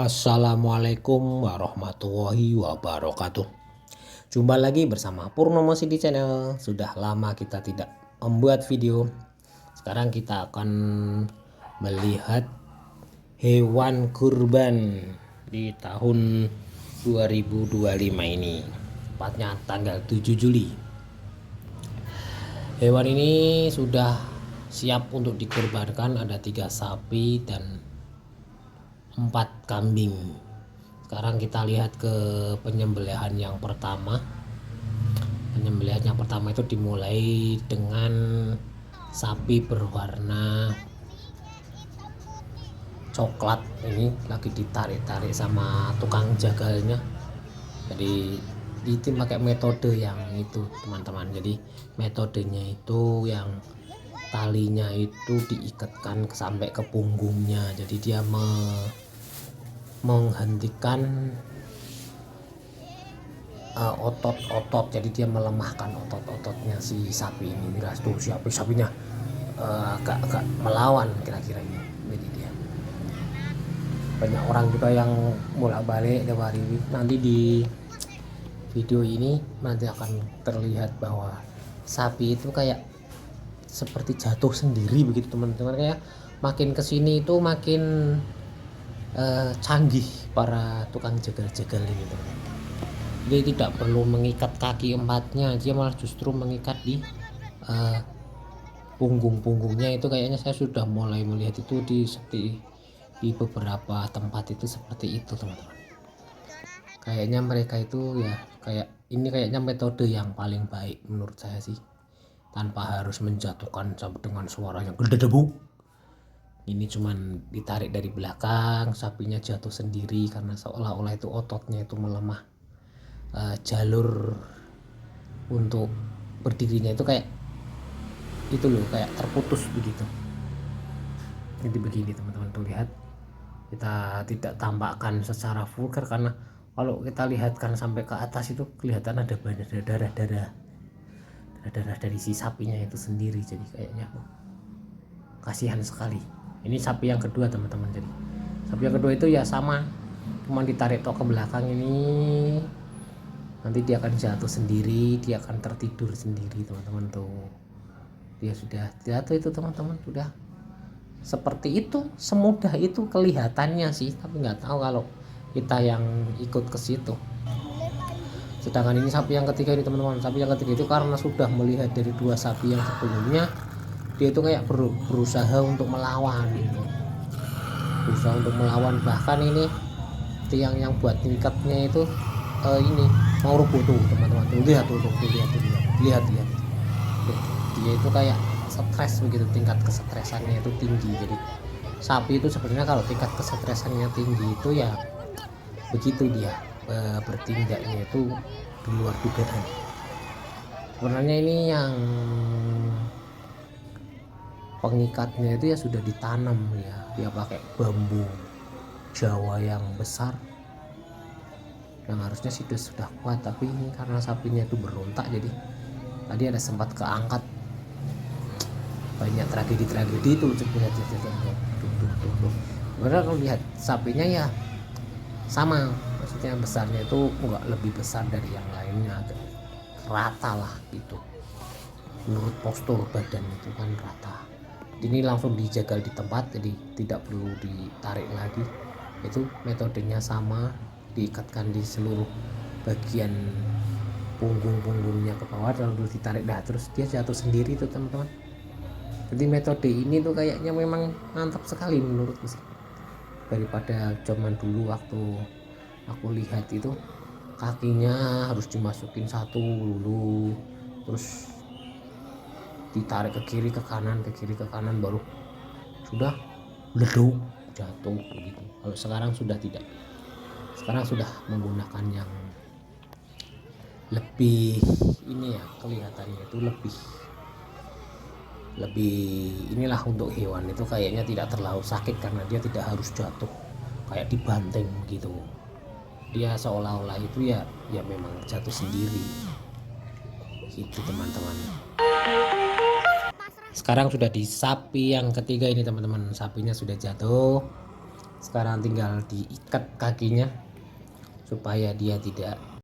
Assalamualaikum warahmatullahi wabarakatuh. Jumpa lagi bersama Purnomo di channel. Sudah lama kita tidak membuat video. Sekarang kita akan melihat hewan kurban di tahun 2025 ini. Tepatnya tanggal 7 Juli. Hewan ini sudah siap untuk dikurbankan. Ada 3 sapi dan 4 kambing. Sekarang kita lihat ke penyembelihan yang pertama. Penyembelihan yang pertama itu dimulai dengan sapi berwarna coklat. Ini lagi ditarik-tarik sama tukang jagalnya. Jadi itu pakai metode yang itu teman-teman. Jadi metodenya itu yang talinya itu diikatkan sampai ke punggungnya. Jadi dia menghentikan otot-otot, jadi dia melemahkan otot-ototnya si sapi ini. Miras tuh sapinya agak melawan kira-kira ini. Jadi dia banyak orang juga yang bolak-balik lewat ini. Nanti di video ini nanti akan terlihat bahwa sapi itu kayak seperti jatuh sendiri begitu teman-teman. Kayak makin kesini itu makin canggih para tukang jagal-jagal ini teman-teman. Dia tidak perlu mengikat kaki empatnya, dia malah justru mengikat di punggung-punggungnya. Itu kayaknya saya sudah mulai melihat itu di beberapa tempat itu seperti itu teman-teman. Kayaknya mereka itu ya kayaknya metode yang paling baik menurut saya sih, tanpa harus menjatuhkan dengan suara yang gede-debu. Ini cuman ditarik dari belakang, sapinya jatuh sendiri karena seolah-olah itu ototnya itu melemah. Jalur untuk berdirinya itu kayak itu loh, kayak terputus begitu. Jadi begini teman-teman, tuh lihat. Kita tidak tampakkan secara vulgar karena kalau kita lihatkan sampai ke atas itu kelihatan ada banyak darah dari si sapinya itu sendiri. Jadi kayaknya kasihan sekali. Ini sapi yang kedua teman-teman. Jadi sapi yang kedua itu ya sama, cuma ditarik ke belakang ini. Nanti dia akan jatuh sendiri, dia akan tertidur sendiri teman-teman. Tuh dia sudah jatuh itu teman-teman. Sudah seperti itu, semudah itu kelihatannya sih, tapi nggak tahu kalau kita yang ikut ke situ. Sedangkan ini sapi yang ketiga ini teman-teman. Sapi yang ketiga itu karena sudah melihat dari 2 sapi yang sebelumnya, dia itu kayak berusaha untuk melawan gitu. Berusaha untuk melawan, bahkan ini tiang yang buat tingkatnya itu ini mau rubuh tuh teman-teman. Lihat dia itu kayak stres begitu, tingkat kesetresannya itu tinggi. Jadi sapi itu sebenarnya kalau tingkat kesetresannya tinggi itu ya begitu dia bertindaknya itu di luar dugaan. Sebenarnya ini yang pengikatnya itu ya sudah ditanam ya, dia pakai bambu Jawa yang besar yang harusnya sih sudah kuat, tapi ini karena sapinya itu berontak, jadi tadi ada sempat keangkat. Banyak tragedi itu lihat. Sebenarnya kalau lihat sapinya ya sama, maksudnya besarnya itu enggak lebih besar dari yang lainnya, rata lah gitu. Menurut postur badan itu kan rata. Ini langsung dijagal di tempat, jadi tidak perlu ditarik lagi. Itu metodenya sama, diikatkan di seluruh bagian punggungnya ke bawah, lalu ditarik, terus dia jatuh sendiri tuh teman-teman. Jadi metode ini tuh kayaknya memang mantap sekali menurutku sih, daripada zaman dulu waktu aku lihat itu kakinya harus dimasukin satu dulu, terus ditarik ke kiri ke kanan baru sudah leduk jatuh begitu. Kalau sekarang sudah tidak, sekarang sudah menggunakan yang lebih ini ya, kelihatannya itu lebih inilah. Untuk hewan itu kayaknya tidak terlalu sakit karena dia tidak harus jatuh kayak dibanting gitu. Dia seolah-olah itu ya memang jatuh sendiri gitu teman-teman. Sekarang sudah di sapi yang ketiga ini teman-teman. Sapinya sudah jatuh, Sekarang tinggal diikat kakinya supaya dia tidak